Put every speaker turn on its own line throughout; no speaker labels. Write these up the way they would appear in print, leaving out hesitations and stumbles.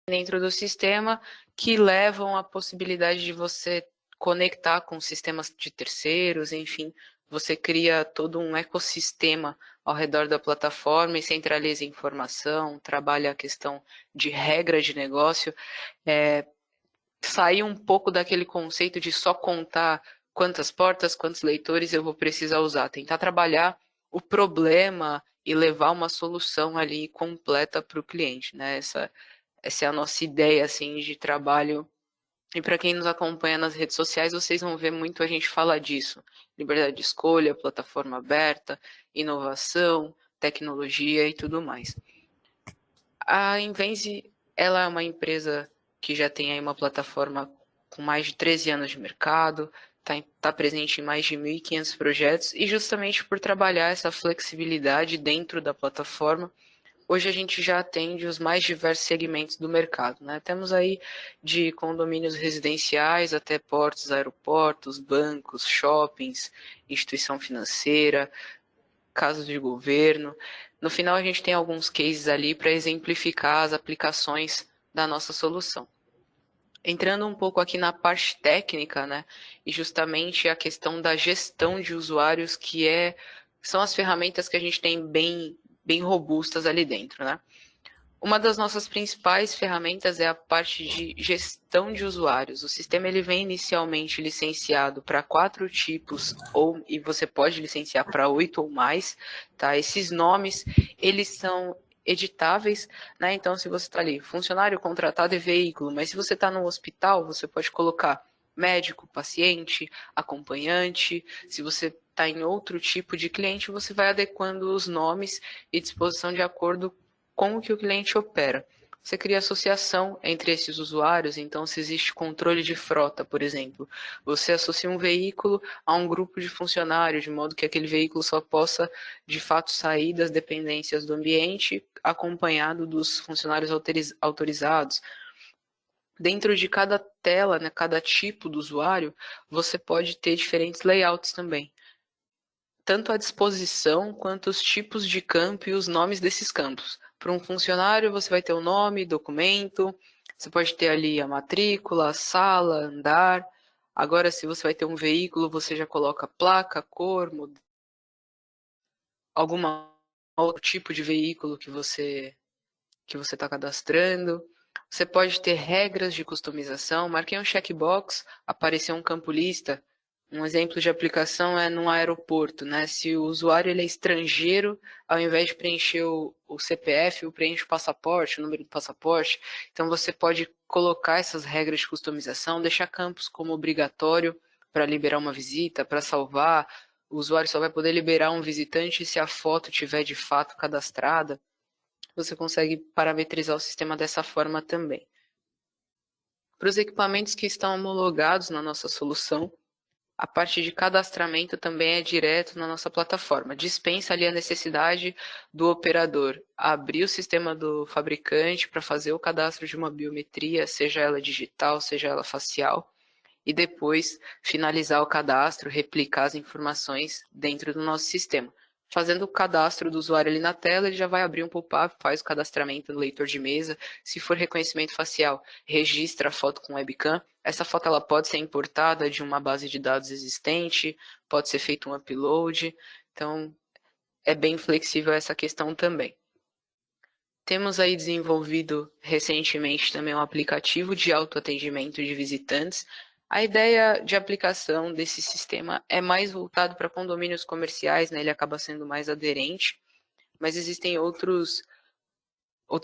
dentro do sistema que levam à possibilidade de você conectar com sistemas de terceiros, enfim, você cria todo um ecossistema ao redor da plataforma e centraliza informação, trabalha a questão de regra de negócio, sair um pouco daquele conceito de só contar quantas portas, quantos leitores eu vou precisar usar, tentar trabalhar o problema e levar uma solução ali completa para o cliente, né? Essa é a nossa ideia assim de trabalho. E para quem nos acompanha nas redes sociais, vocês vão ver muito a gente falar disso. Liberdade de escolha, plataforma aberta, inovação, tecnologia e tudo mais. A Invenze, ela é uma empresa que já tem aí uma plataforma com mais de 13 anos de mercado, está presente em mais de 1.500 projetos, e justamente por trabalhar essa flexibilidade dentro da plataforma, hoje a gente já atende os mais diversos segmentos do mercado, né? Temos aí de condomínios residenciais até portos, aeroportos, bancos, shoppings, instituição financeira, casos de governo. No final, a gente tem alguns cases ali para exemplificar as aplicações da nossa solução. Entrando um pouco aqui na parte técnica, né, e justamente a questão da gestão de usuários, são as ferramentas que a gente tem bem robustas ali dentro, né? Uma das nossas principais ferramentas é a parte de gestão de usuários. O sistema ele vem inicialmente licenciado para 4 tipos, e você pode licenciar para 8 ou mais. Tá? Esses nomes eles são editáveis, né? Então, se você está ali, funcionário contratado e veículo, mas se você está no hospital, você pode colocar médico, paciente, acompanhante. Se você está em outro tipo de cliente, você vai adequando os nomes e disposição de acordo com o que o cliente opera. Você cria associação entre esses usuários, então se existe controle de frota, por exemplo, você associa um veículo a um grupo de funcionários, de modo que aquele veículo só possa, de fato, sair das dependências do ambiente, acompanhado dos funcionários autorizados. Dentro de cada tela, né, cada tipo do usuário, você pode ter diferentes layouts também. Tanto a disposição quanto os tipos de campo e os nomes desses campos. Para um funcionário, você vai ter o nome, documento, você pode ter ali a matrícula, a sala, andar. Agora, se você vai ter um veículo, você já coloca placa, cor, algum outro tipo de veículo que você está cadastrando. Você pode ter regras de customização. Marquei um checkbox, apareceu um campo lista. Um exemplo de aplicação é num aeroporto, né? Se o usuário ele é estrangeiro, ao invés de preencher o CPF, preenche o passaporte, o número do passaporte. Então você pode colocar essas regras de customização, deixar campos como obrigatório para liberar uma visita, para salvar. O usuário só vai poder liberar um visitante se a foto tiver de fato cadastrada. Você consegue parametrizar o sistema dessa forma também. Para os equipamentos que estão homologados na nossa solução, a parte de cadastramento também é direto na nossa plataforma. Dispensa ali a necessidade do operador abrir o sistema do fabricante para fazer o cadastro de uma biometria, seja ela digital, seja ela facial, e depois finalizar o cadastro, replicar as informações dentro do nosso sistema. Fazendo o cadastro do usuário ali na tela, ele já vai abrir um pop-up, faz o cadastramento no leitor de mesa. Se for reconhecimento facial, registra a foto com webcam. Essa foto ela pode ser importada de uma base de dados existente, pode ser feito um upload. Então, é bem flexível essa questão também. Temos aí desenvolvido recentemente também um aplicativo de autoatendimento de visitantes. A ideia de aplicação desse sistema é mais voltado para condomínios comerciais, né? Ele acaba sendo mais aderente, mas existem outros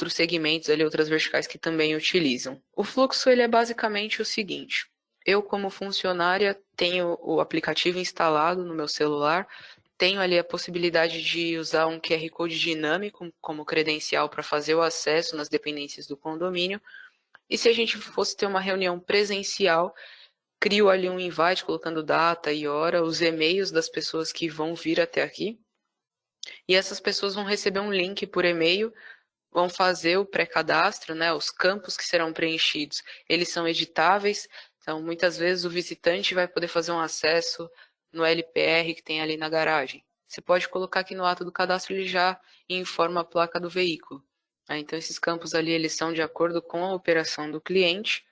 segmentos ali, outras verticais que também utilizam. O fluxo ele é basicamente o seguinte: eu como funcionária tenho o aplicativo instalado no meu celular, tenho ali a possibilidade de usar um QR Code dinâmico como credencial para fazer o acesso nas dependências do condomínio. E se a gente fosse ter uma reunião presencial, crio ali um invite colocando data e hora, os e-mails das pessoas que vão vir até aqui. E essas pessoas vão receber um link por e-mail, vão fazer o pré-cadastro, né? Os campos que serão preenchidos, eles são editáveis. Então, muitas vezes o visitante vai poder fazer um acesso no LPR que tem ali na garagem. Você pode colocar aqui no ato do cadastro, ele já informa a placa do veículo. Então, esses campos ali, eles são de acordo com a operação do cliente,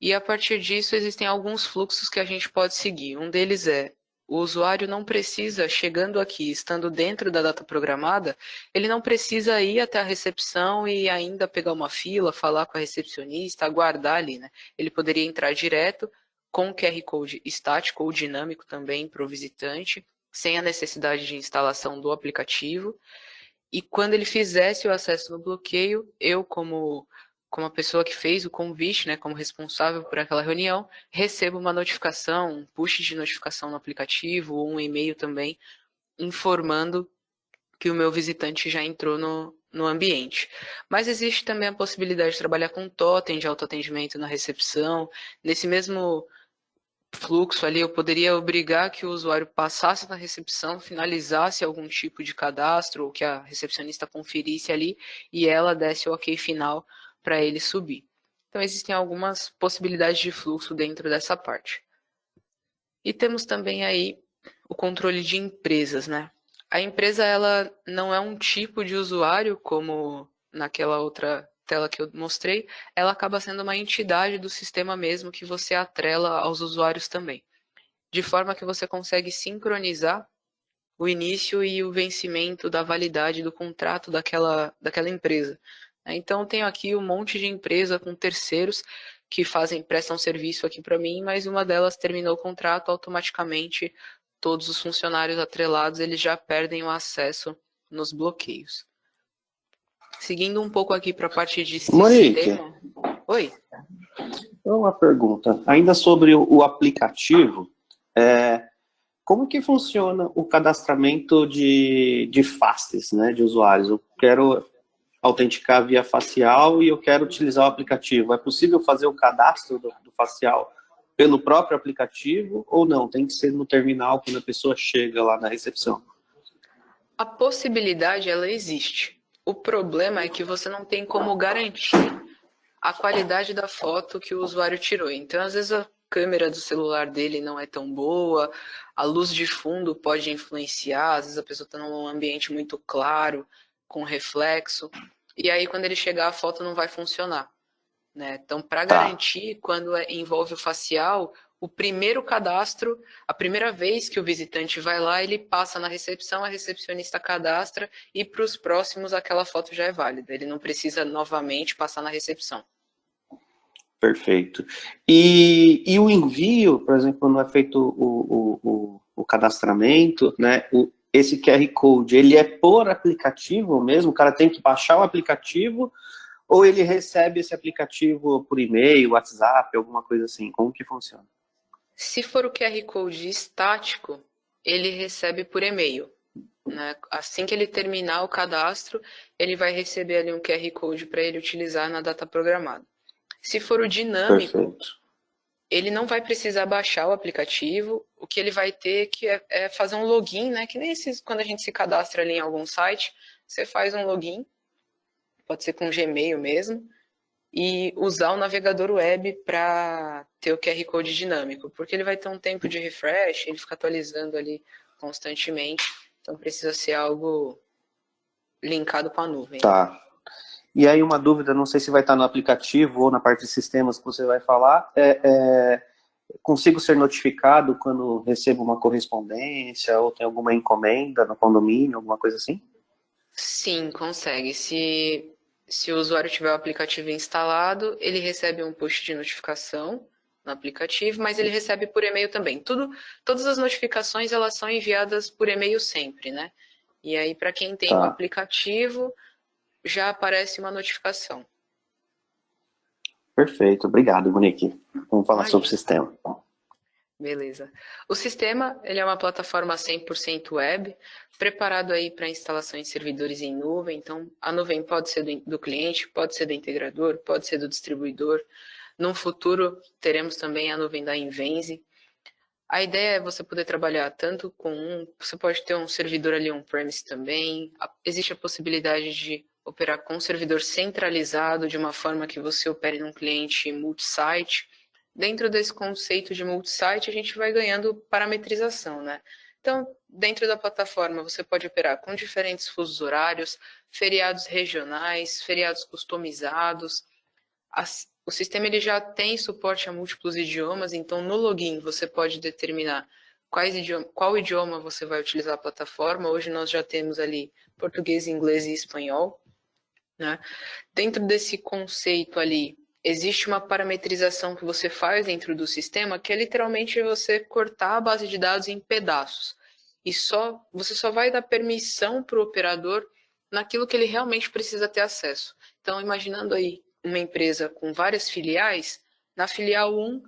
e a partir disso existem alguns fluxos que a gente pode seguir. Um deles é, o usuário não precisa, chegando aqui, estando dentro da data programada, ele não precisa ir até a recepção e ainda pegar uma fila, falar com a recepcionista, aguardar ali, né? Ele poderia entrar direto com o QR Code estático ou dinâmico também para o visitante, sem a necessidade de instalação do aplicativo. E quando ele fizesse o acesso no bloqueio, eu, como a pessoa que fez o convite, né, como responsável por aquela reunião, recebo uma notificação, um push de notificação no aplicativo, ou um e-mail também, informando que o meu visitante já entrou no ambiente. Mas existe também a possibilidade de trabalhar com totem de autoatendimento na recepção. Nesse mesmo fluxo ali, eu poderia obrigar que o usuário passasse na recepção, finalizasse algum tipo de cadastro, ou que a recepcionista conferisse ali e ela desse o ok final para ele subir. Então, existem algumas possibilidades de fluxo dentro dessa parte. E temos também aí o controle de empresas, né? A empresa, ela não é um tipo de usuário como naquela outra tela que eu mostrei, ela acaba sendo uma entidade do sistema mesmo que você atrela aos usuários também, de forma que você consegue sincronizar o início e o vencimento da validade do contrato daquela empresa. Então, tenho aqui um monte de empresa com terceiros que prestam serviço aqui para mim, mas uma delas terminou o contrato, automaticamente todos os funcionários atrelados eles já perdem o acesso nos bloqueios. Seguindo um pouco aqui para a parte de
Monique,
sistema. Oi.
uma pergunta. Ainda sobre o aplicativo, como que funciona o cadastramento de faces, né, de usuários? Eu quero autenticar via facial e eu quero utilizar o aplicativo. É possível fazer o cadastro do facial pelo próprio aplicativo ou não? Tem que ser no terminal quando a pessoa chega lá na recepção?
A possibilidade, ela existe. O problema é que você não tem como garantir a qualidade da foto que o usuário tirou. Então, às vezes, a câmera do celular dele não é tão boa, a luz de fundo pode influenciar, às vezes a pessoa está num ambiente muito claro, com reflexo, e aí quando ele chegar a foto não vai funcionar, né? Então, para
Tá,
garantir, quando envolve o facial, o primeiro cadastro, a primeira vez que o visitante vai lá, ele passa na recepção, a recepcionista cadastra, e para os próximos aquela foto já é válida. Ele não precisa novamente passar na recepção.
perfeito. E o envio, por exemplo, quando é feito o cadastramento, né, esse QR Code, ele é por aplicativo mesmo? O cara tem que baixar o aplicativo ou ele recebe esse aplicativo por e-mail, WhatsApp, alguma coisa assim? Como que funciona?
Se for o QR Code estático, ele recebe por e-mail, né? Assim que ele terminar o cadastro, ele vai receber ali um QR Code para ele utilizar na data programada. Se for o dinâmico,
Perfeito.
ele não vai precisar baixar o aplicativo, o que ele vai ter que é fazer um login, né? Que nem quando a gente se cadastra ali em algum site, você faz um login, pode ser com Gmail mesmo, e usar o navegador web para ter o QR Code dinâmico, porque ele vai ter um tempo de refresh, ele fica atualizando ali constantemente, então precisa ser algo linkado com a nuvem, né?
Tá. E aí uma dúvida, não sei se vai estar no aplicativo ou na parte de sistemas que você vai falar, consigo ser notificado quando recebo uma correspondência ou tem alguma encomenda no condomínio, alguma coisa assim?
Sim, consegue. Se o usuário tiver o aplicativo instalado, ele recebe um push de notificação no aplicativo, mas ele recebe por e-mail também. Todas as notificações elas são enviadas por e-mail sempre, né? E aí, para quem tem o
Tá,
aplicativo, já aparece uma notificação.
perfeito. Obrigado, Monique. Vamos falar sobre o
Imagina.
sistema.
Beleza. O sistema, ele é uma plataforma 100% web, preparado aí para instalação em servidores em nuvem. Então, a nuvem pode ser do cliente, pode ser do integrador, pode ser do distribuidor. No futuro, teremos também a nuvem da Invenze. A ideia é você poder trabalhar tanto você pode ter um servidor ali on-premise também. Existe a possibilidade de operar com um servidor centralizado, de uma forma que você opere num cliente multi-site. Dentro desse conceito de multi-site, a gente vai ganhando parametrização, né? Então, dentro da plataforma, você pode operar com diferentes fusos horários, feriados regionais, feriados customizados. O sistema ele já tem suporte a múltiplos idiomas, então no login você pode determinar qual idioma você vai utilizar a plataforma. Hoje nós já temos ali português, inglês e espanhol, né? Dentro desse conceito ali, existe uma parametrização que você faz dentro do sistema, que é literalmente você cortar a base de dados em pedaços. E você só vai dar permissão para o operador naquilo que ele realmente precisa ter acesso. Então, imaginando aí uma empresa com várias filiais, na filial 1,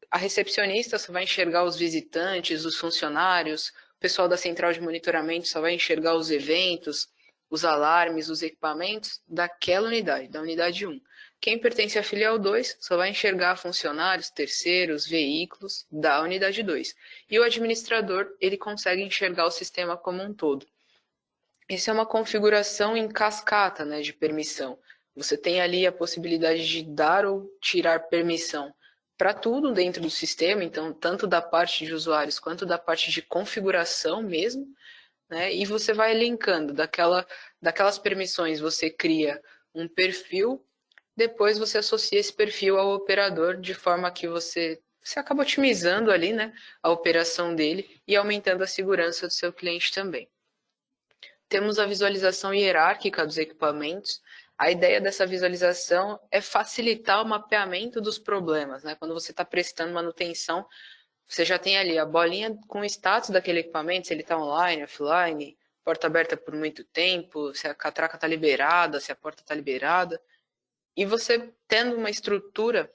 a recepcionista só vai enxergar os visitantes, os funcionários, o pessoal da central de monitoramento só vai enxergar os eventos, os alarmes, os equipamentos daquela unidade, da unidade 1. Quem pertence à filial 2 só vai enxergar funcionários, terceiros, veículos da unidade 2. E o administrador, ele consegue enxergar o sistema como um todo. Isso é uma configuração em cascata, né, de permissão. Você tem ali a possibilidade de dar ou tirar permissão para tudo dentro do sistema, então tanto da parte de usuários quanto da parte de configuração mesmo, né? E você vai linkando daquelas permissões, você cria um perfil, depois você associa esse perfil ao operador de forma que você acaba otimizando ali, né, a operação dele e aumentando a segurança do seu cliente também. Temos a visualização hierárquica dos equipamentos. A ideia dessa visualização é facilitar o mapeamento dos problemas, né? Quando você está prestando manutenção, você já tem ali a bolinha com o status daquele equipamento, se ele está online, offline, porta aberta por muito tempo, se a catraca está liberada, se a porta está liberada. E você tendo uma estrutura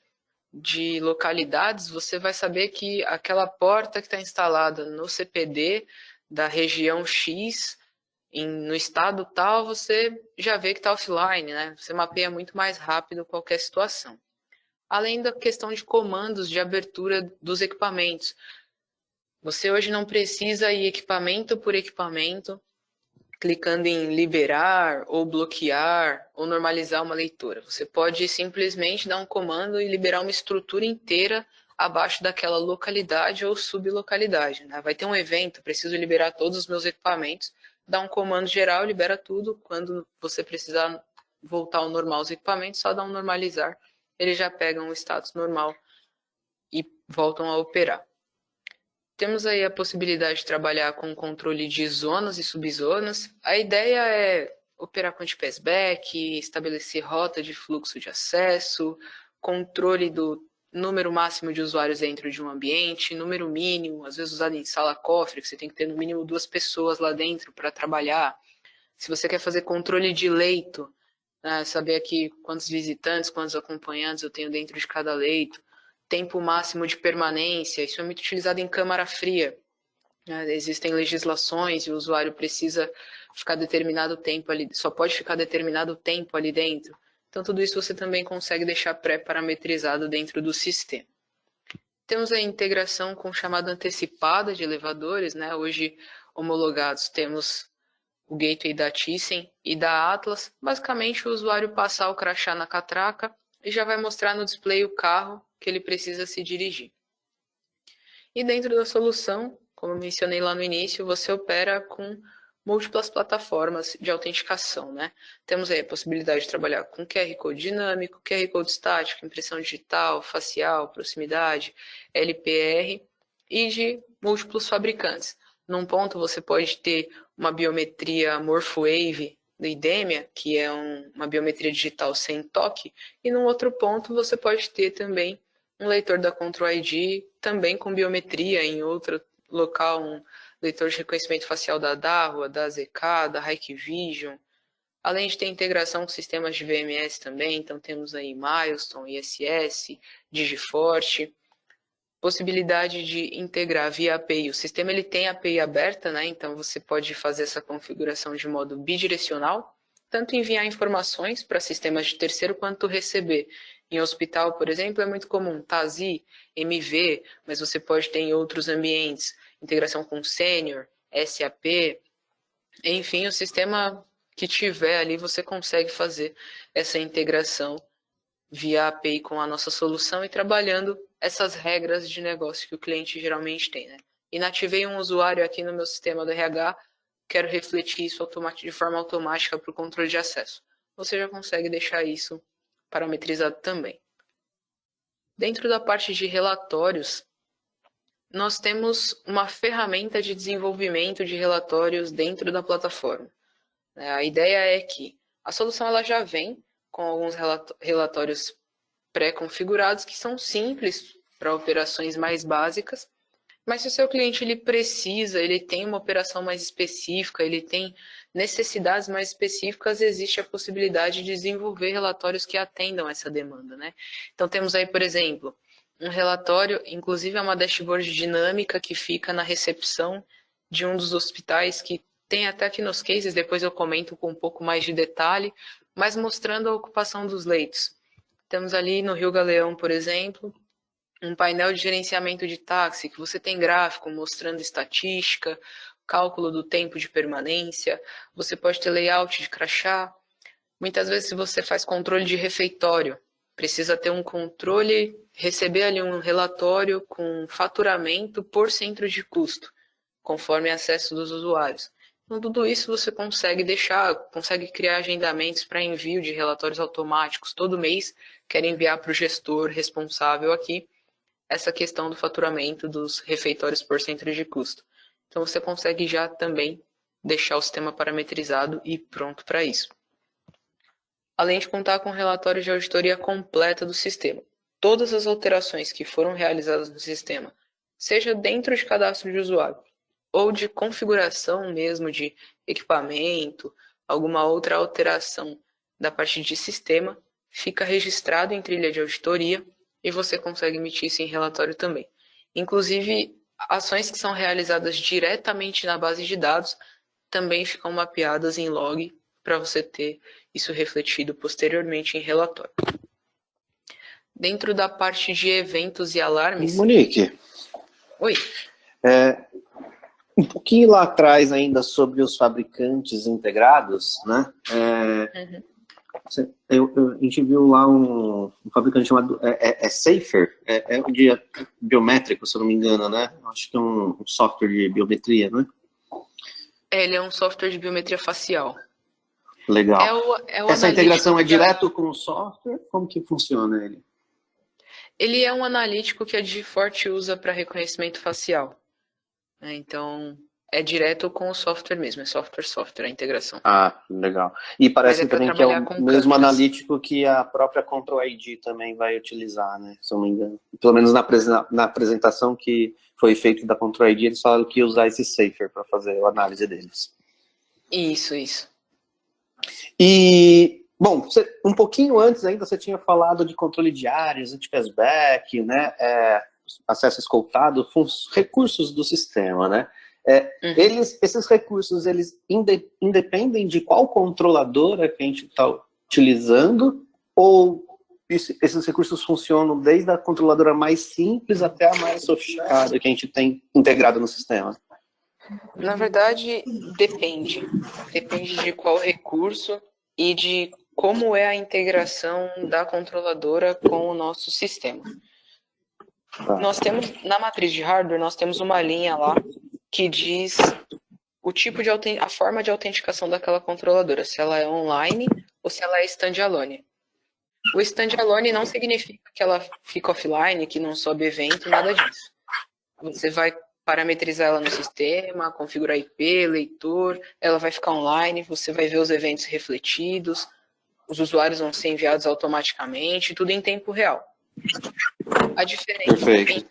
de localidades, você vai saber que aquela porta que está instalada no CPD da região X, no estado tal, você já vê que está offline, né? Você mapeia muito mais rápido qualquer situação. Além da questão de comandos de abertura dos equipamentos. Você hoje não precisa ir equipamento por equipamento, clicando em liberar ou bloquear ou normalizar uma leitura. Você pode simplesmente dar um comando e liberar uma estrutura inteira abaixo daquela localidade ou sublocalidade, né? Vai ter um evento, preciso liberar todos os meus equipamentos, dá um comando geral, libera tudo. Quando você precisar voltar ao normal os equipamentos, só dá um normalizar, eles já pegam o status normal e voltam a operar. Temos aí a possibilidade de trabalhar com controle de zonas e subzonas. A ideia é operar com anti-passback, estabelecer rota de fluxo de acesso, controle do número máximo de usuários dentro de um ambiente, número mínimo, às vezes usado em sala-cofre, que você tem que ter no mínimo 2 pessoas lá dentro para trabalhar. Se você quer fazer controle de leito, né, saber aqui quantos visitantes, quantos acompanhantes eu tenho dentro de cada leito, tempo máximo de permanência, isso é muito utilizado em câmara fria. Né? Existem legislações e o usuário precisa ficar determinado tempo ali, só pode ficar determinado tempo ali dentro. Então, tudo isso você também consegue deixar pré-parametrizado dentro do sistema. Temos a integração com chamada antecipada de elevadores, né? Hoje homologados temos o gateway da Thyssen e da Atlas. Basicamente, o usuário passar o crachá na catraca e já vai mostrar no display o carro que ele precisa se dirigir. E dentro da solução, como eu mencionei lá no início, você opera com múltiplas plataformas de autenticação, né? Temos aí a possibilidade de trabalhar com QR Code dinâmico, QR Code estático, impressão digital, facial, proximidade, LPR e de múltiplos fabricantes. Num ponto você pode ter uma biometria Morphwave da IDEMIA, que é uma biometria digital sem toque, e num outro ponto você pode ter também um leitor da Control ID, também com biometria em outro local, um leitor de reconhecimento facial da Dahua, da ZK, da Hikvision, além de ter integração com sistemas de VMS também, então temos aí Milestone, ISS, Digiforte, possibilidade de integrar via API. O sistema ele tem API aberta, né? Então você pode fazer essa configuração de modo bidirecional, tanto enviar informações para sistemas de terceiro quanto receber. Em hospital, por exemplo, é muito comum TASI, MV, mas você pode ter em outros ambientes integração com Senior, SAP, enfim, o sistema que tiver ali você consegue fazer essa integração via API com a nossa solução e trabalhando essas regras de negócio que o cliente geralmente tem, né? inativei um usuário aqui no meu sistema do RH, quero refletir isso de forma automática para o controle de acesso. Você já consegue deixar isso parametrizado também. Dentro da parte de relatórios, nós temos uma ferramenta de desenvolvimento de relatórios dentro da plataforma. A ideia é que a solução ela já vem com alguns relatórios pré-configurados que são simples para operações mais básicas, mas se o seu cliente ele tem uma operação mais específica, ele tem necessidades mais específicas, existe a possibilidade de desenvolver relatórios que atendam essa demanda, né? Então temos aí, por exemplo, um relatório, inclusive é uma dashboard dinâmica que fica na recepção de um dos hospitais, que tem até aqui nos cases, depois eu comento com um pouco mais de detalhe, mas mostrando a ocupação dos leitos. Temos ali no Rio Galeão, por exemplo, um painel de gerenciamento de táxi, que você tem gráfico mostrando estatística, cálculo do tempo de permanência, você pode ter layout de crachá. Muitas vezes, se você faz controle de refeitório, precisa ter um controle, receber ali um relatório com faturamento por centro de custo, conforme acesso dos usuários. Então, tudo isso você consegue criar agendamentos para envio de relatórios automáticos. Todo mês quer enviar para o gestor responsável aqui essa questão do faturamento dos refeitórios por centro de custo. Então você consegue já também deixar o sistema parametrizado e pronto para isso. Além de contar com relatórios de auditoria completa do sistema. Todas as alterações que foram realizadas no sistema, seja dentro de cadastro de usuário, ou de configuração mesmo de equipamento, alguma outra alteração da parte de sistema, fica registrado em trilha de auditoria e você consegue emitir isso em relatório também. Inclusive, ações que são realizadas diretamente na base de dados também ficam mapeadas em log para você ter isso refletido posteriormente em relatório. Dentro da parte de eventos e alarmes...
Monique.
Oi.
Um pouquinho lá atrás ainda sobre os fabricantes integrados, né? A gente viu lá um fabricante chamado Safer, é um dia biométrico, se eu não me engano, né? Acho que é um software de biometria, né?
Ele é um software de biometria facial.
Legal. Essa integração é direto com o software? Como que funciona ele?
Ele é um analítico que a Digiforte usa para reconhecimento facial. Então, é direto com o software mesmo, é software a integração.
Ah, legal. E parece também que é o mesmo analítico que a própria Control ID também vai utilizar, né? Se eu não me engano. Pelo menos na apresentação que foi feita da Control ID, eles falaram que ia usar esse Safer para fazer a análise deles.
Isso.
E, bom, um pouquinho antes ainda você tinha falado de controle de áreas, anti-passback, né? Acesso escoltado, recursos do sistema, né? Esses recursos, eles independem de qual controladora que a gente está utilizando, ou esses recursos funcionam desde a controladora mais simples até a mais sofisticada que a gente tem integrado no sistema?
Na verdade, depende. Depende de qual recurso e de como é a integração da controladora com o nosso sistema. Nós temos, na matriz de hardware, nós temos uma linha lá que diz o tipo de a forma de autenticação daquela controladora, se ela é online ou se ela é standalone. O standalone não significa que ela fica offline, que não sobe evento, nada disso. Você vai parametrizar ela no sistema, configurar IP, leitor, ela vai ficar online, você vai ver os eventos refletidos, os usuários vão ser enviados automaticamente, tudo em tempo real. A diferença entre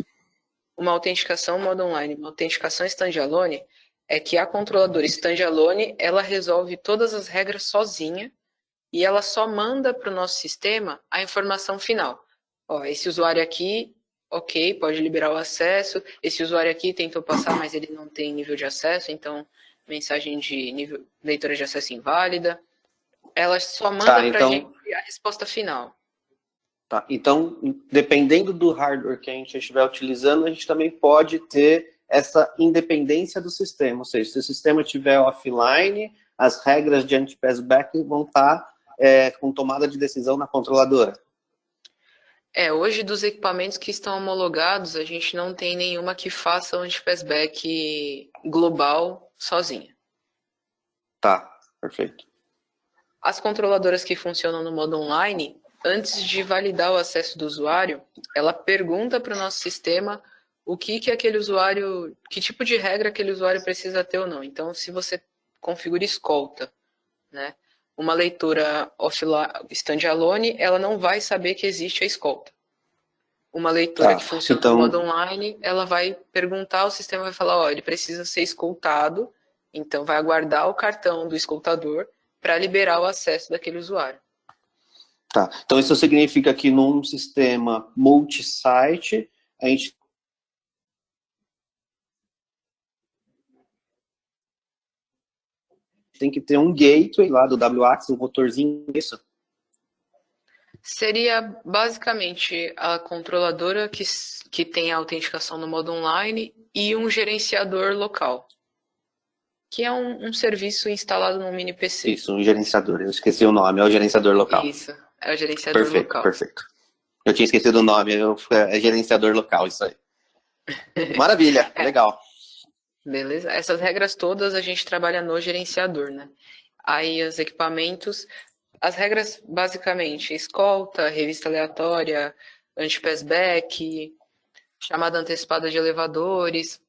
uma autenticação modo online e uma autenticação standalone é que a controladora standalone, ela resolve todas as regras sozinha e ela só manda para o nosso sistema a informação final. Esse usuário aqui, ok, pode liberar o acesso, esse usuário aqui tentou passar, mas ele não tem nível de acesso, então mensagem de nível leitura de acesso inválida. Ela só manda para a gente a resposta final.
Tá, então, dependendo do hardware que a gente estiver utilizando, a gente também pode ter essa independência do sistema. Ou seja, se o sistema estiver offline, as regras de anti-passback vão estar com tomada de decisão na controladora.
Hoje dos equipamentos que estão homologados, a gente não tem nenhuma que faça o anti-passback global sozinha.
Tá, perfeito.
As controladoras que funcionam no modo online, antes de validar o acesso do usuário, ela pergunta para o nosso sistema o que aquele usuário, que tipo de regra aquele usuário precisa ter ou não. Então, se você configura escolta, né, uma leitura offline, standalone, ela não vai saber que existe a escolta. Uma leitura
Tá,
que funciona no modo
então,
online, ela vai perguntar, o sistema vai falar, ó, ele precisa ser escoltado, então vai aguardar o cartão do escoltador para liberar o acesso daquele usuário.
tá. Então isso significa que num sistema multi-site, a gente tem que ter um gateway lá do WAX, um motorzinho, isso?
Seria basicamente a controladora que tem a autenticação no modo online e um gerenciador local, que é um serviço instalado num mini PC.
Isso, um gerenciador. Eu esqueci o nome, é o gerenciador local.
Isso, é o gerenciador
Perfeito,
local.
perfeito. Eu tinha esquecido o nome, é gerenciador local, isso aí. Maravilha, legal.
Beleza? Essas regras todas a gente trabalha no gerenciador, né? Aí os equipamentos, as regras basicamente, escolta, revista aleatória, anti-passback, chamada antecipada de elevadores.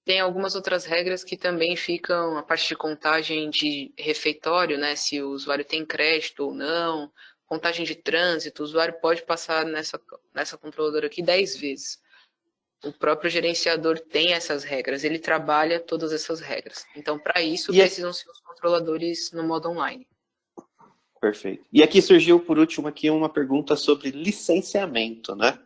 Tem algumas outras regras que também ficam a parte de contagem de refeitório, né? Se o usuário tem crédito ou não, contagem de trânsito, o usuário pode passar nessa controladora aqui 10 vezes. O próprio gerenciador tem essas regras, ele trabalha todas essas regras. Então, para isso,
E
precisam ser os controladores no modo online.
perfeito. E aqui surgiu, por último, aqui uma pergunta sobre licenciamento, né?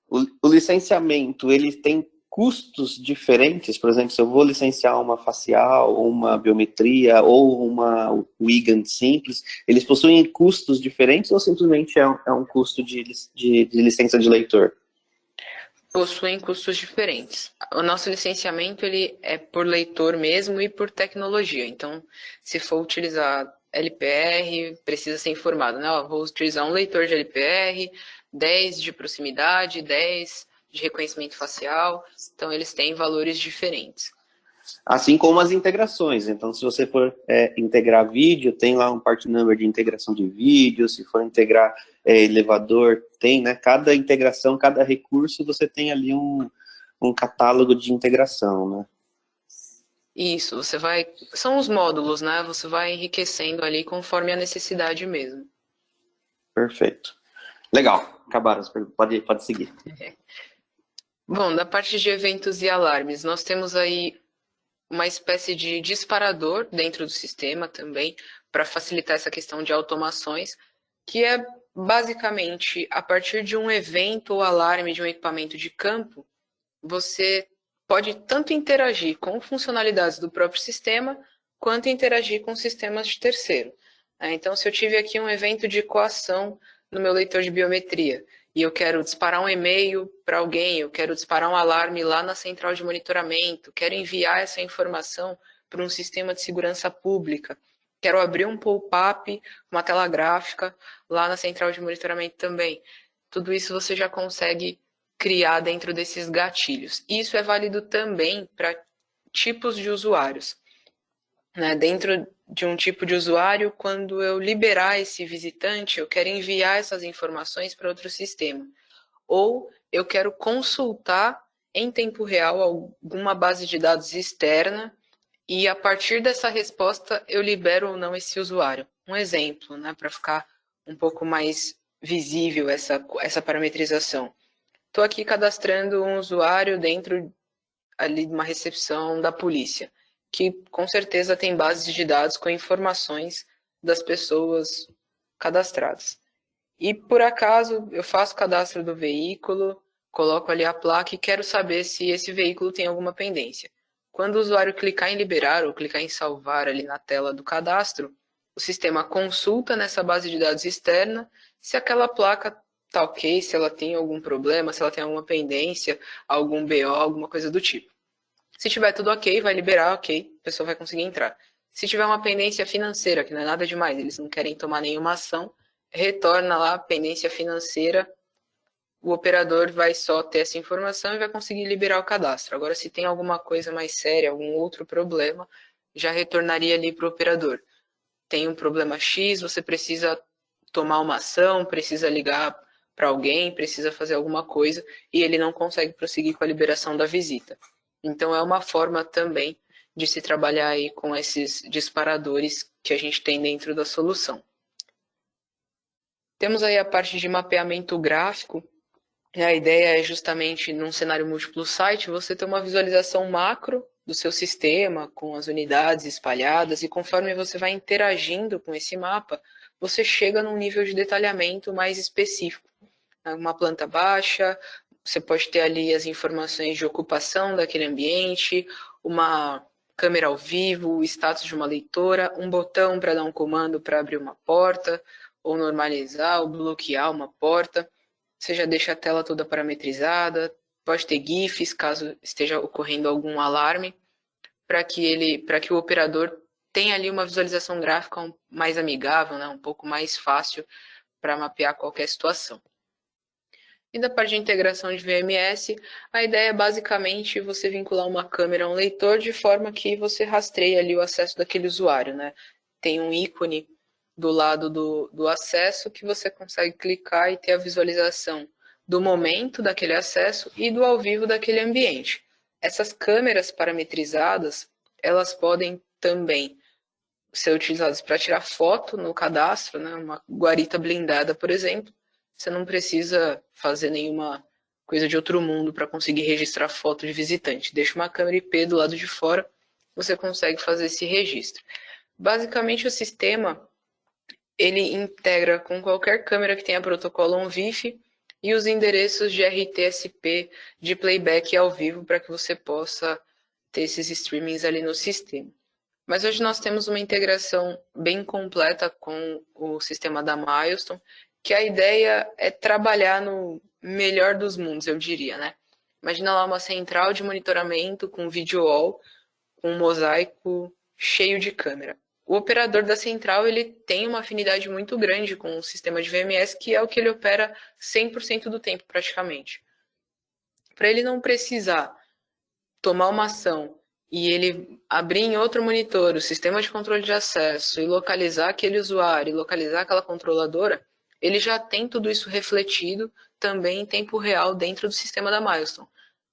O licenciamento, ele tem custos diferentes? Por exemplo, se eu vou licenciar uma facial, uma biometria ou uma WIGAN simples, eles possuem custos diferentes ou simplesmente é um custo de licença de leitor?
Possuem custos diferentes. O nosso licenciamento ele é por leitor mesmo e por tecnologia. Então, se for utilizar LPR, precisa ser informado, né? Ó, vou utilizar um leitor de LPR, 10 de proximidade, 10 de reconhecimento facial. Então, eles têm valores diferentes.
Assim como as integrações. Então, se você for integrar vídeo, tem lá um part number de integração de vídeo. Se for integrar elevador, tem, né? Cada integração, cada recurso, você tem ali um catálogo de integração, né?
Isso, você vai. São os módulos, né? Você vai enriquecendo ali conforme a necessidade mesmo.
Perfeito. Legal. Acabaram as perguntas. Pode seguir.
Bom, da parte de eventos e alarmes, nós temos aí uma espécie de disparador dentro do sistema também, para facilitar essa questão de automações, que é basicamente a partir de um evento ou alarme de um equipamento de campo, você pode tanto interagir com funcionalidades do próprio sistema, quanto interagir com sistemas de terceiro. Então, se eu tive aqui um evento de coação no meu leitor de biometria, e eu quero disparar um e-mail para alguém, eu quero disparar um alarme lá na central de monitoramento, quero enviar essa informação para um sistema de segurança pública, quero abrir um pop-up, uma tela gráfica lá na central de monitoramento também. Tudo isso você já consegue criar dentro desses gatilhos. Isso é válido também para tipos de usuários. Né? Dentro de um tipo de usuário, quando eu liberar esse visitante, eu quero enviar essas informações para outro sistema. Ou eu quero consultar em tempo real alguma base de dados externa e a partir dessa resposta eu libero ou não esse usuário. Um exemplo, né, para ficar um pouco mais visível essa parametrização. Estou aqui cadastrando um usuário dentro ali de uma recepção da polícia, que com certeza tem bases de dados com informações das pessoas cadastradas. E por acaso eu faço o cadastro do veículo, coloco ali a placa e quero saber se esse veículo tem alguma pendência. Quando o usuário clicar em liberar ou clicar em salvar ali na tela do cadastro, o sistema consulta nessa base de dados externa se aquela placa tá ok, se ela tem algum problema, se ela tem alguma pendência, algum BO, alguma coisa do tipo. Se tiver tudo ok, vai liberar, ok, a pessoa vai conseguir entrar. Se tiver uma pendência financeira, que não é nada demais, eles não querem tomar nenhuma ação, retorna lá a pendência financeira, o operador vai só ter essa informação e vai conseguir liberar o cadastro. Agora, se tem alguma coisa mais séria, algum outro problema, já retornaria ali para o operador. Tem um problema X, você precisa tomar uma ação, precisa ligar para alguém, precisa fazer alguma coisa, e ele não consegue prosseguir com a liberação da visita. Então, é uma forma também de se trabalhar aí com esses disparadores que a gente tem dentro da solução. Temos aí a parte de mapeamento gráfico. A ideia é justamente, num cenário múltiplo site, você ter uma visualização macro do seu sistema, com as unidades espalhadas, e conforme você vai interagindo com esse mapa, você chega num nível de detalhamento mais específico. Uma planta baixa, você pode ter ali as informações de ocupação daquele ambiente, uma câmera ao vivo, o status de uma leitora, um botão para dar um comando para abrir uma porta, ou normalizar, ou bloquear uma porta. Você já deixa a tela toda parametrizada, pode ter GIFs caso esteja ocorrendo algum alarme, para que o operador tenha ali uma visualização gráfica mais amigável, né, um pouco mais fácil para mapear qualquer situação. E da parte de integração de VMS, a ideia é basicamente você vincular uma câmera a um leitor de forma que você rastreie ali o acesso daquele usuário, né? Tem um ícone do lado do acesso que você consegue clicar e ter a visualização do momento daquele acesso e do ao vivo daquele ambiente. Essas câmeras parametrizadas, elas podem também ser utilizadas para tirar foto no cadastro, né? Uma guarita blindada, por exemplo. Você não precisa fazer nenhuma coisa de outro mundo para conseguir registrar foto de visitante. Deixa uma câmera IP do lado de fora, você consegue fazer esse registro. Basicamente, o sistema ele integra com qualquer câmera que tenha protocolo ONVIF e os endereços de RTSP de playback ao vivo para que você possa ter esses streamings ali no sistema. Mas hoje nós temos uma integração bem completa com o sistema da Milestone, que a ideia é trabalhar no melhor dos mundos, eu diria, né? Imagina lá uma central de monitoramento com video wall, com um mosaico cheio de câmera. O operador da central ele tem uma afinidade muito grande com o sistema de VMS, que é o que ele opera 100% do tempo, praticamente. Para ele não precisar tomar uma ação e ele abrir em outro monitor o sistema de controle de acesso e localizar aquele usuário, localizar aquela controladora, ele já tem tudo isso refletido também em tempo real dentro do sistema da Milestone.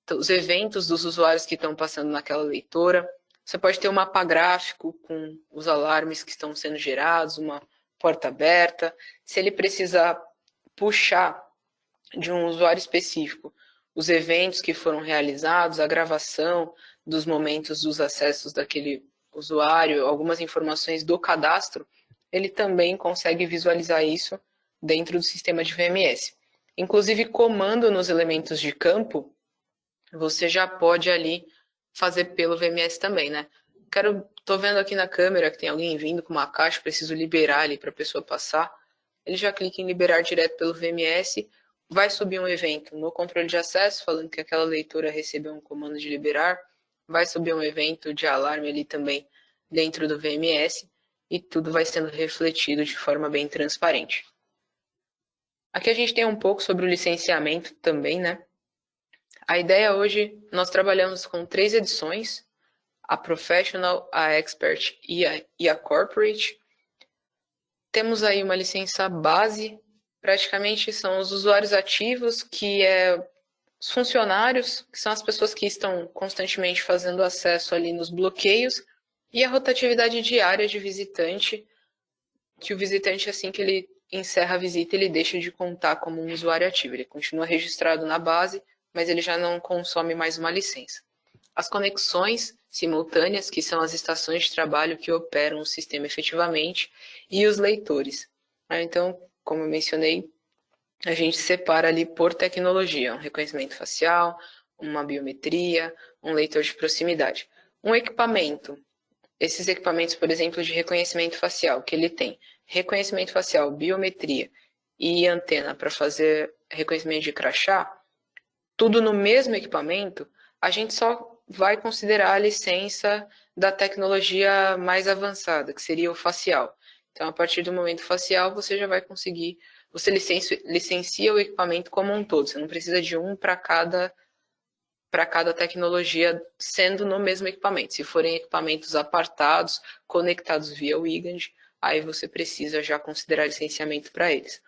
Então, os eventos dos usuários que estão passando naquela leitora, você pode ter um mapa gráfico com os alarmes que estão sendo gerados, uma porta aberta. Se ele precisar puxar de um usuário específico os eventos que foram realizados, a gravação dos momentos dos acessos daquele usuário, algumas informações do cadastro, ele também consegue visualizar isso dentro do sistema de VMS. Inclusive, comando nos elementos de campo, você já pode ali fazer pelo VMS também, né? Tô vendo aqui na câmera que tem alguém vindo com uma caixa, preciso liberar ali para a pessoa passar. Ele já clica em liberar direto pelo VMS, vai subir um evento no controle de acesso, falando que aquela leitura recebeu um comando de liberar, vai subir um evento de alarme ali também dentro do VMS, e tudo vai sendo refletido de forma bem transparente. Aqui a gente tem um pouco sobre o licenciamento também, né? A ideia hoje, nós trabalhamos com 3 edições, a Professional, a Expert e a Corporate. Temos aí uma licença base, praticamente são os usuários ativos, que é os funcionários, que são as pessoas que estão constantemente fazendo acesso ali nos bloqueios, e a rotatividade diária de visitante, que o visitante, assim que ele encerra a visita, ele deixa de contar como um usuário ativo. Ele continua registrado na base, mas ele já não consome mais uma licença. As conexões simultâneas, que são as estações de trabalho que operam o sistema efetivamente, e os leitores. Então, como eu mencionei, a gente separa ali por tecnologia, um reconhecimento facial, uma biometria, um leitor de proximidade. Um equipamento, esses equipamentos, por exemplo, de reconhecimento facial, que ele tem reconhecimento facial, biometria e antena para fazer reconhecimento de crachá, tudo no mesmo equipamento, a gente só vai considerar a licença da tecnologia mais avançada, que seria o facial. Então, a partir do momento facial, você já vai conseguir, você licencia o equipamento como um todo, você não precisa de um para cada tecnologia sendo no mesmo equipamento. Se forem equipamentos apartados, conectados via WIGAND, aí você precisa já considerar licenciamento para eles.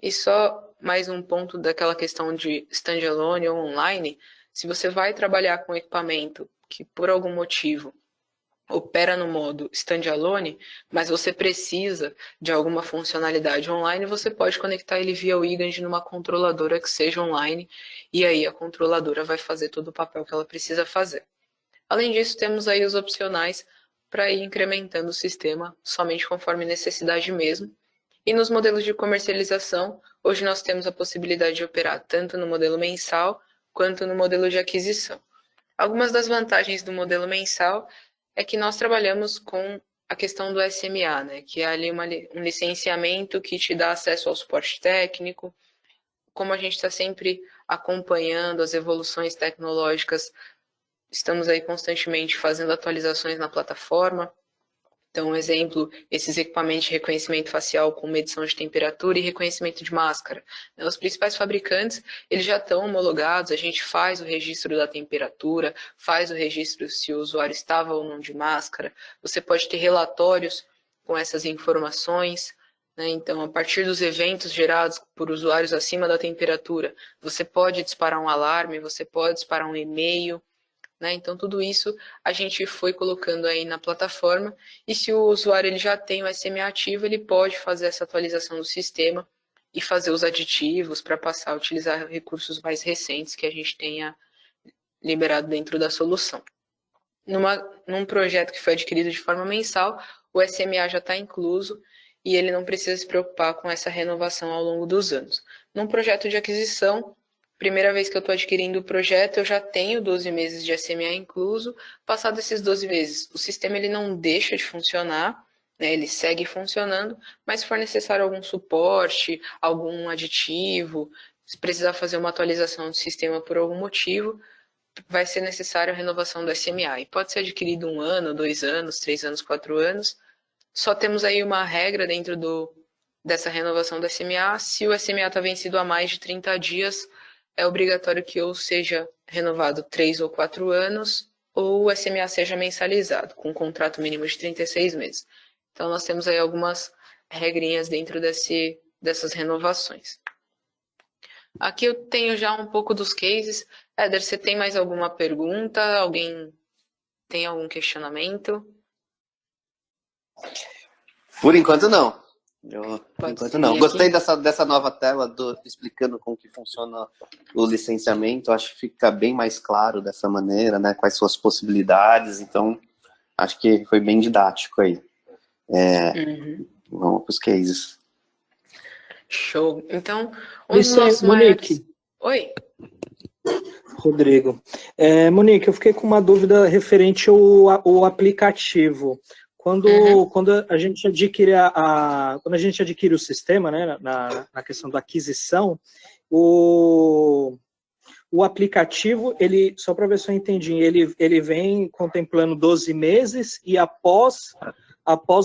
E só mais um ponto daquela questão de standalone ou online, se você vai trabalhar com equipamento que por algum motivo opera no modo standalone, mas você precisa de alguma funcionalidade online, você pode conectar ele via WIGAND numa controladora que seja online, e aí a controladora vai fazer todo o papel que ela precisa fazer. Além disso, temos aí os opcionais para ir incrementando o sistema somente conforme necessidade mesmo. E nos modelos de comercialização, hoje nós temos a possibilidade de operar tanto no modelo mensal quanto no modelo de aquisição. Algumas das vantagens do modelo mensal é que nós trabalhamos com a questão do SMA, né, que é ali um licenciamento que te dá acesso ao suporte técnico. Como a gente está sempre acompanhando as evoluções tecnológicas, estamos aí constantemente fazendo atualizações na plataforma. Então, um exemplo, esses equipamentos de reconhecimento facial com medição de temperatura e reconhecimento de máscara. Os principais fabricantes, eles já estão homologados, a gente faz o registro da temperatura, faz o registro se o usuário estava ou não de máscara. Você pode ter relatórios com essas informações, né? Então, a partir dos eventos gerados por usuários acima da temperatura, você pode disparar um alarme, você pode disparar um e-mail, né? Então, tudo isso a gente foi colocando aí na plataforma, e se o usuário ele já tem o SMA ativo, ele pode fazer essa atualização do sistema e fazer os aditivos para passar a utilizar recursos mais recentes que a gente tenha liberado dentro da solução. Num projeto que foi adquirido de forma mensal, o SMA já está incluso e ele não precisa se preocupar com essa renovação ao longo dos anos. Num projeto de aquisição, primeira vez que eu estou adquirindo o projeto, eu já tenho 12 meses de SMA incluso. Passado esses 12 meses, o sistema ele não deixa de funcionar, né, ele segue funcionando, mas se for necessário algum suporte, algum aditivo, se precisar fazer uma atualização do sistema por algum motivo, vai ser necessário a renovação do SMA. E pode ser adquirido 1 ano, 2 anos, 3 anos, 4 anos. Só temos aí uma regra dentro dessa renovação do SMA. Se o SMA está vencido há mais de 30 dias, é obrigatório que ou seja renovado 3 ou 4 anos, ou o SMA seja mensalizado, com um contrato mínimo de 36 meses. Então, nós temos aí algumas regrinhas dentro dessas renovações. Aqui eu tenho já um pouco dos cases. Éder, você tem mais alguma pergunta? Alguém tem algum questionamento?
Por enquanto, não. Por
Pode
enquanto, não.
seguir
Gostei
aqui.
dessa nova tela explicando como que funciona o licenciamento. Acho que fica bem mais claro dessa maneira, né? Quais são as possibilidades. Então, acho que foi bem didático aí. Vamos para os cases.
Show. Então, um dos nossos
Monique.
maiores... Oi.
Rodrigo. Monique, eu fiquei com uma dúvida referente ao aplicativo. Quando a gente adquire quando a gente adquire o sistema, né, na questão da aquisição, o aplicativo, ele, só para ver se eu entendi, ele vem contemplando 12 meses e após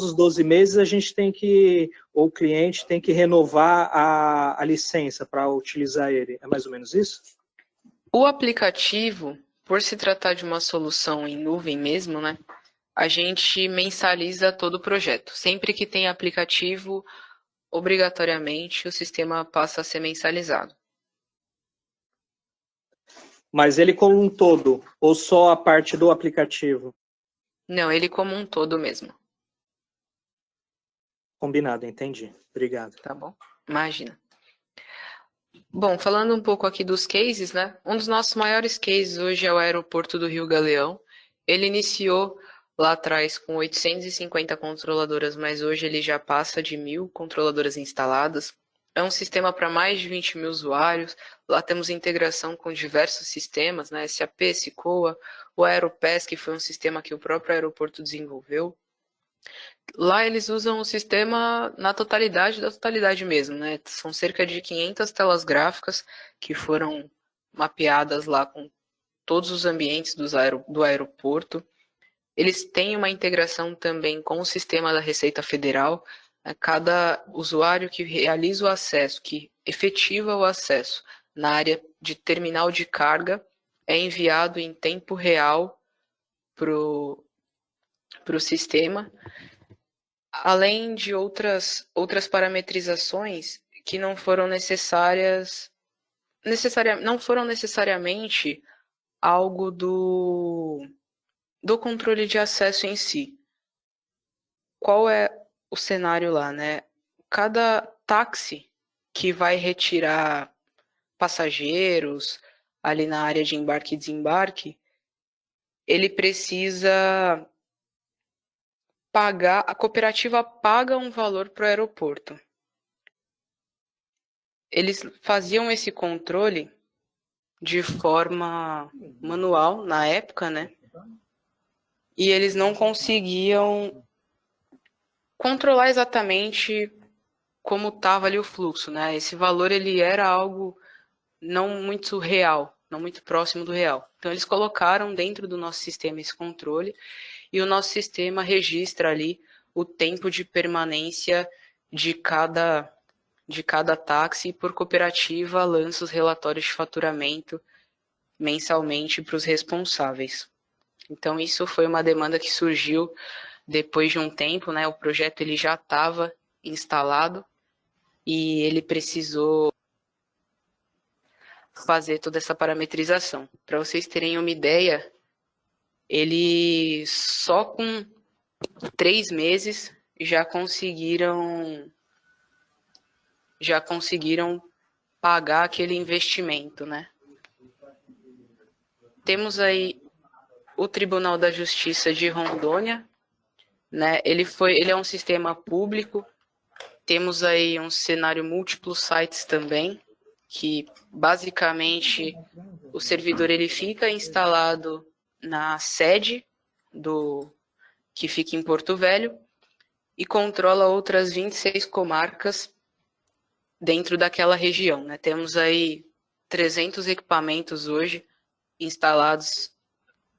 os 12 meses a gente tem que, ou o cliente tem que renovar a licença para utilizar ele. É mais ou menos isso?
O aplicativo, por se tratar de uma solução em nuvem mesmo, né, a gente mensaliza todo o projeto. Sempre que tem aplicativo, obrigatoriamente o sistema passa a ser mensalizado.
Mas ele como um todo, ou só a parte do aplicativo?
Não, ele como um todo mesmo.
Combinado, entendi. Obrigado.
Tá bom? Imagina. Bom, falando um pouco aqui dos cases, né? Um dos nossos maiores cases hoje é o aeroporto do Rio Galeão. Ele iniciou lá atrás com 850 controladoras, mas hoje ele já passa de 1.000 controladoras instaladas. É um sistema para mais de 20 mil usuários. Lá temos integração com diversos sistemas, né? SAP, SICOA, o Aeropass, que foi um sistema que o próprio aeroporto desenvolveu. Lá eles usam o sistema na totalidade da totalidade mesmo, né? São cerca de 500 telas gráficas que foram mapeadas lá com todos os ambientes do aeroporto. Eles têm uma integração também com o sistema da Receita Federal. Cada usuário que realiza o acesso, que efetiva o acesso na área de terminal de carga, é enviado em tempo real para o sistema, além de outras parametrizações que não foram não foram necessariamente algo do controle de acesso em si. Qual é o cenário lá, né? Cada táxi que vai retirar passageiros ali na área de embarque e desembarque, ele precisa pagar, a cooperativa paga um valor para o aeroporto. Eles faziam esse controle de forma manual na época, né? E eles não conseguiam controlar exatamente como estava ali o fluxo, né? Esse valor ele era algo não muito real, não muito próximo do real. Então eles colocaram dentro do nosso sistema esse controle e o nosso sistema registra ali o tempo de permanência de cada táxi e por cooperativa lança os relatórios de faturamento mensalmente para os responsáveis. Então isso foi uma demanda que surgiu depois de um tempo, né? O projeto ele já estava instalado e ele precisou fazer toda essa parametrização. Para vocês terem uma ideia, ele só com 3 meses já conseguiram pagar aquele investimento, né? Temos aí o Tribunal da Justiça de Rondônia, né? Ele é um sistema público. Temos aí um cenário múltiplos sites também, que basicamente o servidor ele fica instalado na sede que fica em Porto Velho e controla outras 26 comarcas dentro daquela região, né? Temos aí 300 equipamentos hoje instalados,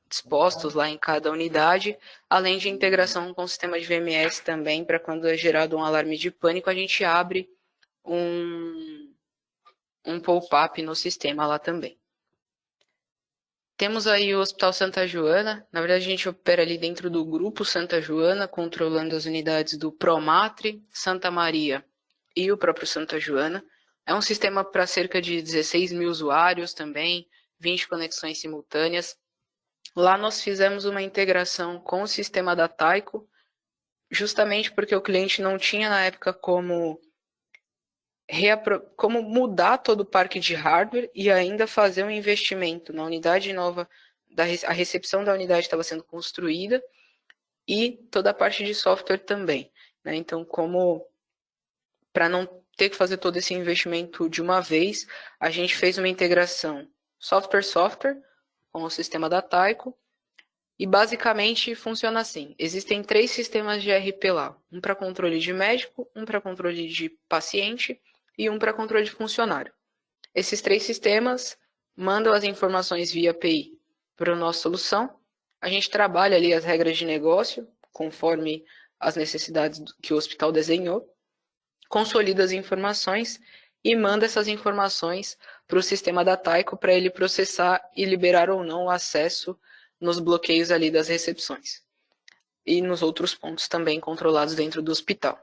dispostos lá em cada unidade, além de integração com o sistema de VMS também, para quando é gerado um alarme de pânico, a gente abre um pop-up no sistema lá também. Temos aí o Hospital Santa Joana. Na verdade, a gente opera ali dentro do grupo Santa Joana, controlando as unidades do Promatre, Santa Maria e o próprio Santa Joana. É um sistema para cerca de 16 mil usuários também, 20 conexões simultâneas. Lá nós fizemos uma integração com o sistema da Taiko, justamente porque o cliente não tinha na época como mudar todo o parque de hardware e ainda fazer um investimento na unidade nova, a recepção da unidade estava sendo construída e toda a parte de software também, né? Então, para não ter que fazer todo esse investimento de uma vez, a gente fez uma integração software com o sistema da Taiko e basicamente funciona assim. Existem 3 sistemas de ERP lá, um para controle de médico, um para controle de paciente e um para controle de funcionário. Esses 3 sistemas mandam as informações via API para a nossa solução. A gente trabalha ali as regras de negócio, conforme as necessidades que o hospital desenhou, consolida as informações e manda essas informações para o sistema da Taiko para ele processar e liberar ou não o acesso nos bloqueios ali das recepções. E nos outros pontos também controlados dentro do hospital.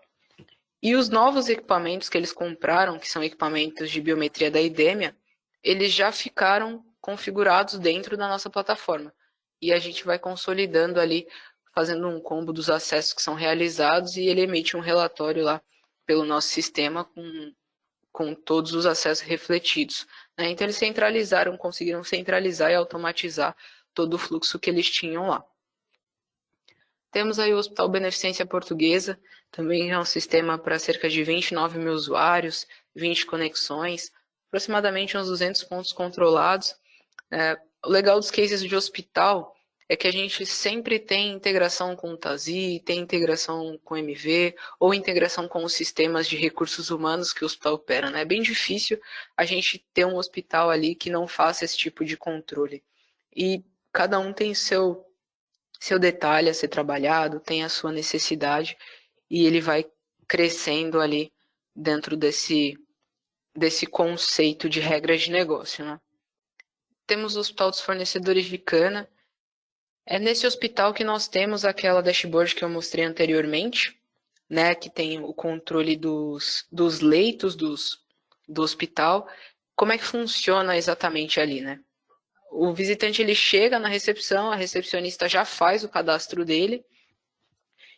E os novos equipamentos que eles compraram, que são equipamentos de biometria da IDEMIA, eles já ficaram configurados dentro da nossa plataforma. E a gente vai consolidando ali, fazendo um combo dos acessos que são realizados e ele emite um relatório lá pelo nosso sistema com todos os acessos refletidos, né? Então eles conseguiram centralizar e automatizar todo o fluxo que eles tinham lá. Temos aí o Hospital Beneficência Portuguesa, também é um sistema para cerca de 29 mil usuários, 20 conexões, aproximadamente uns 200 pontos controlados. O legal dos cases de hospital é que a gente sempre tem integração com o TASI, tem integração com o MV, ou integração com os sistemas de recursos humanos que o hospital opera, né? É bem difícil a gente ter um hospital ali que não faça esse tipo de controle. E cada um tem seu detalhe a ser trabalhado, tem a sua necessidade, e ele vai crescendo ali dentro desse conceito de regras de negócio, né? Temos o Hospital dos Fornecedores de Cana. É nesse hospital que nós temos aquela dashboard que eu mostrei anteriormente, né, que tem o controle dos leitos do hospital. Como é que funciona exatamente ali, né? O visitante ele chega na recepção, a recepcionista já faz o cadastro dele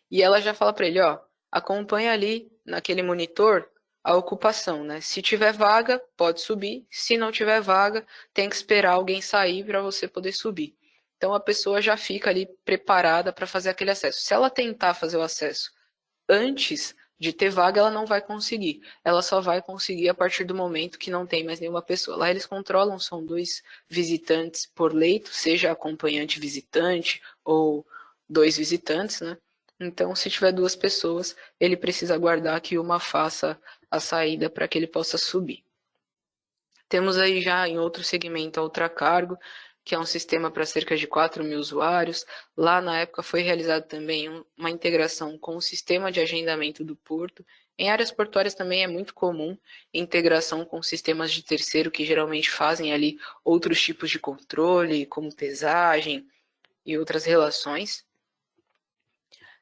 e ela já fala para ele, ó, acompanha ali naquele monitor a ocupação, né? Se tiver vaga, pode subir. Se não tiver vaga, tem que esperar alguém sair para você poder subir. Então a pessoa já fica ali preparada para fazer aquele acesso. Se ela tentar fazer o acesso antes de ter vaga, ela não vai conseguir. Ela só vai conseguir a partir do momento que não tem mais nenhuma pessoa. Lá eles controlam, são 2 visitantes por leito, seja acompanhante visitante ou 2 visitantes, né? Então, se tiver 2 pessoas, ele precisa aguardar que uma faça a saída para que ele possa subir. Temos aí já em outro segmento a Ultracargo, que é um sistema para cerca de 4.000 usuários. Lá na época foi realizada também uma integração com o sistema de agendamento do porto. Em áreas portuárias também é muito comum integração com sistemas de terceiro que geralmente fazem ali outros tipos de controle, como pesagem e outras relações.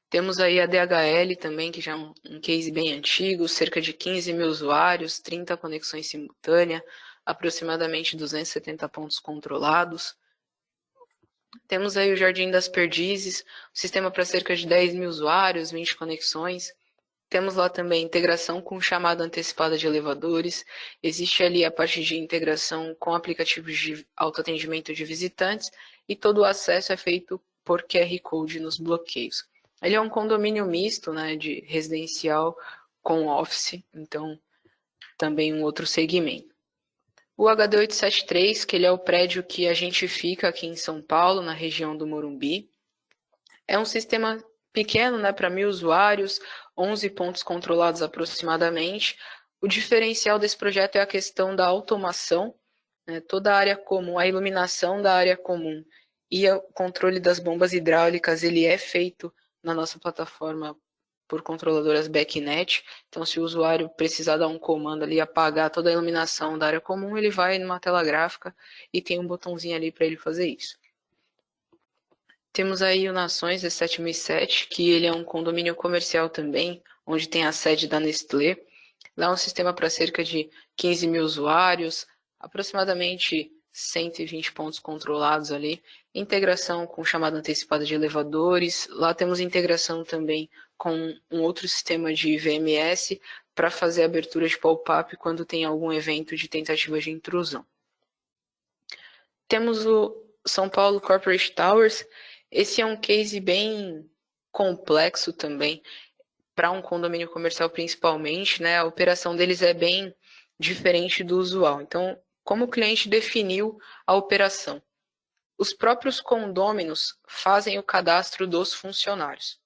Temos aí a DHL também, que já é um case bem antigo, cerca de 15.000 usuários, 30 conexões simultâneas, aproximadamente 270 pontos controlados. Temos aí o Jardim das Perdizes, sistema para cerca de 10.000 usuários, 20 conexões. Temos lá também integração com chamada antecipada de elevadores. Existe ali a parte de integração com aplicativos de autoatendimento de visitantes e todo o acesso é feito por QR Code nos bloqueios. Ele é um condomínio misto, né, de residencial com office, então também um outro segmento. O HD 873, que ele é o prédio que a gente fica aqui em São Paulo, na região do Morumbi, é um sistema pequeno, né, para 1.000 usuários, 11 pontos controlados aproximadamente. O diferencial desse projeto é a questão da automação, né, toda a área comum, a iluminação da área comum e o controle das bombas hidráulicas, ele é feito na nossa plataforma por controladoras BACnet. Então, se o usuário precisar dar um comando ali, apagar toda a iluminação da área comum, ele vai numa tela gráfica e tem um botãozinho ali para ele fazer isso. Temos aí o Nações E7007, que ele é um condomínio comercial também, onde tem a sede da Nestlé. Lá é um sistema para cerca de 15.000 usuários, aproximadamente 120 pontos controlados ali, integração com chamada antecipada de elevadores. Lá temos integração também com um outro sistema de VMS para fazer abertura de pop-up quando tem algum evento de tentativa de intrusão. Temos o São Paulo Corporate Towers. Esse é um case bem complexo também, para um condomínio comercial principalmente, né? A operação deles é bem diferente do usual. Então, como o cliente definiu a operação? Os próprios condôminos fazem o cadastro dos funcionários,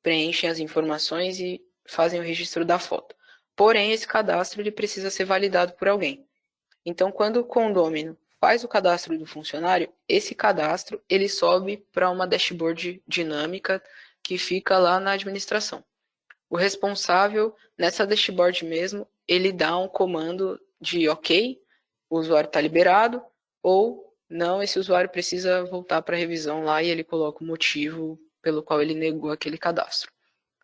preenchem as informações e fazem o registro da foto. Porém, esse cadastro ele precisa ser validado por alguém. Então, quando o condômino faz o cadastro do funcionário, esse cadastro ele sobe para uma dashboard dinâmica que fica lá na administração. O responsável, nessa dashboard mesmo, ele dá um comando de ok, o usuário está liberado, ou não, esse usuário precisa voltar para a revisão lá e ele coloca o motivo pelo qual ele negou aquele cadastro.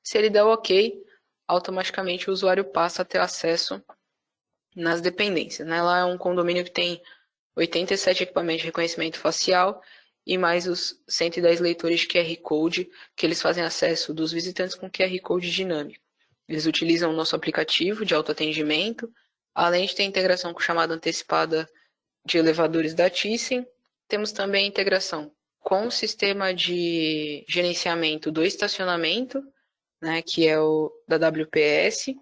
Se ele der o ok, automaticamente o usuário passa a ter acesso nas dependências, né? Lá é um condomínio que tem 87 equipamentos de reconhecimento facial e mais os 110 leitores de QR Code, que eles fazem acesso dos visitantes com QR Code dinâmico. Eles utilizam o nosso aplicativo de autoatendimento, além de ter integração com chamada antecipada de elevadores da Thyssen. Temos também integração com o sistema de gerenciamento do estacionamento, né, que é o da WPS,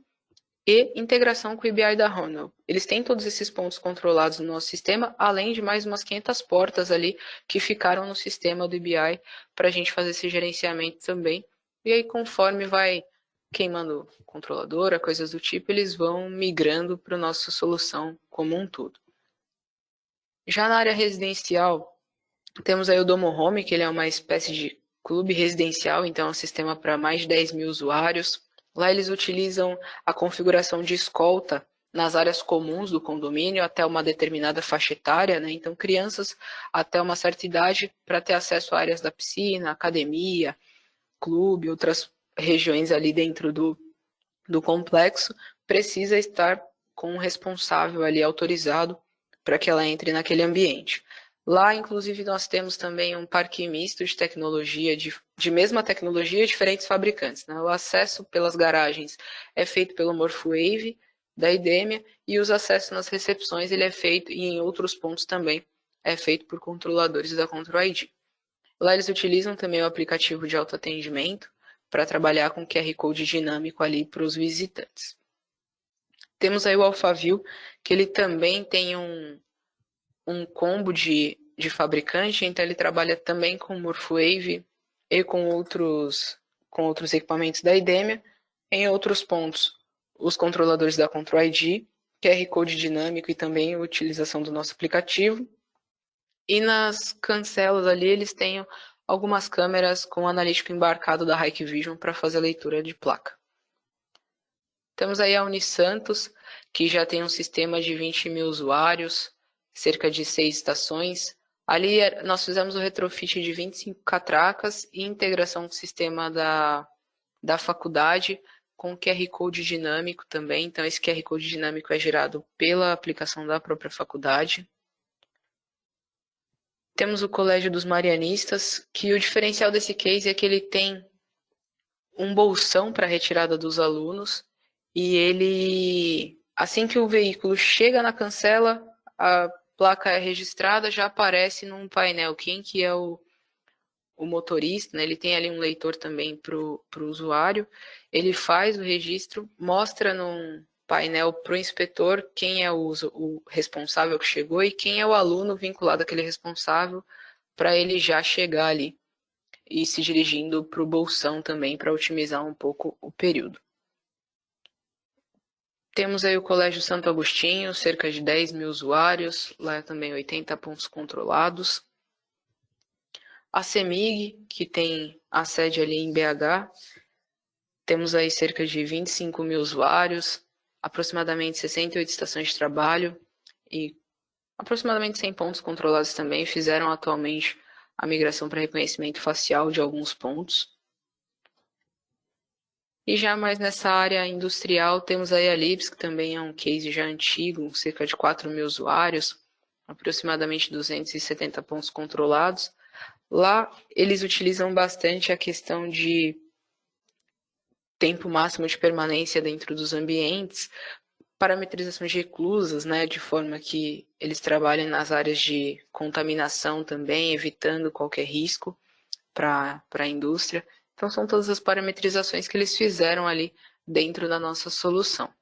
e integração com o EBI da Ronald. Eles têm todos esses pontos controlados no nosso sistema, além de mais umas 500 portas ali que ficaram no sistema do EBI para a gente fazer esse gerenciamento também. E aí, conforme vai queimando controladora, coisas do tipo, eles vão migrando para a nossa solução como um todo. Já na área residencial, temos aí o Domo Home, que ele é uma espécie de clube residencial, então é um sistema para mais de 10.000 usuários, Lá eles utilizam a configuração de escolta nas áreas comuns do condomínio até uma determinada faixa etária, né? Então, crianças até uma certa idade para ter acesso a áreas da piscina, academia, clube, outras regiões ali dentro do complexo, precisa estar com um responsável ali autorizado para que ela entre naquele ambiente. Lá, inclusive, nós temos também um parque misto de tecnologia, de mesma tecnologia, diferentes fabricantes, né? O acesso pelas garagens é feito pelo Morphwave, da IDEMIA, e os acessos nas recepções ele é feito, e em outros pontos também, é feito por controladores da Control ID. Lá eles utilizam também o aplicativo de autoatendimento para trabalhar com QR Code dinâmico ali para os visitantes. Temos aí o Alphaville, que ele também tem um combo de fabricante, então ele trabalha também com Morphwave e com outros equipamentos da IDEMIA. Em outros pontos, os controladores da Control ID, QR Code dinâmico e também a utilização do nosso aplicativo. E nas cancelas ali, eles têm algumas câmeras com analítico embarcado da Hikvision para fazer a leitura de placa. Temos aí a Unisantos, que já tem um sistema de 20 mil usuários, cerca de 6 estações. Ali nós fizemos o retrofit de 25 catracas e integração com o sistema da faculdade, com QR Code dinâmico também. Então, esse QR Code dinâmico é gerado pela aplicação da própria faculdade. Temos o Colégio dos Marianistas, que o diferencial desse case é que ele tem um bolsão para retirada dos alunos e ele, assim que o veículo chega na cancela, a placa é registrada, já aparece num painel quem que é o motorista, né? Ele tem ali um leitor também para o usuário, ele faz o registro, mostra num painel para o inspetor quem é o responsável que chegou e quem é o aluno vinculado àquele responsável, para ele já chegar ali e se dirigindo para o bolsão também, para otimizar um pouco o período. Temos aí o Colégio Santo Agostinho, cerca de 10 mil usuários, lá também 80 pontos controlados. A CEMIG, que tem a sede ali em BH, temos aí cerca de 25 mil usuários, aproximadamente 68 estações de trabalho e aproximadamente 100 pontos controlados também. Fizeram atualmente a migração para reconhecimento facial de alguns pontos. E já mais nessa área industrial, temos aí a Lips, que também é um case já antigo, cerca de 4 mil usuários, aproximadamente 270 pontos controlados. Lá, eles utilizam bastante a questão de tempo máximo de permanência dentro dos ambientes, parametrização de reclusas, né, de forma que eles trabalhem nas áreas de contaminação também, evitando qualquer risco para a indústria. Então, são todas as parametrizações que eles fizeram ali dentro da nossa solução.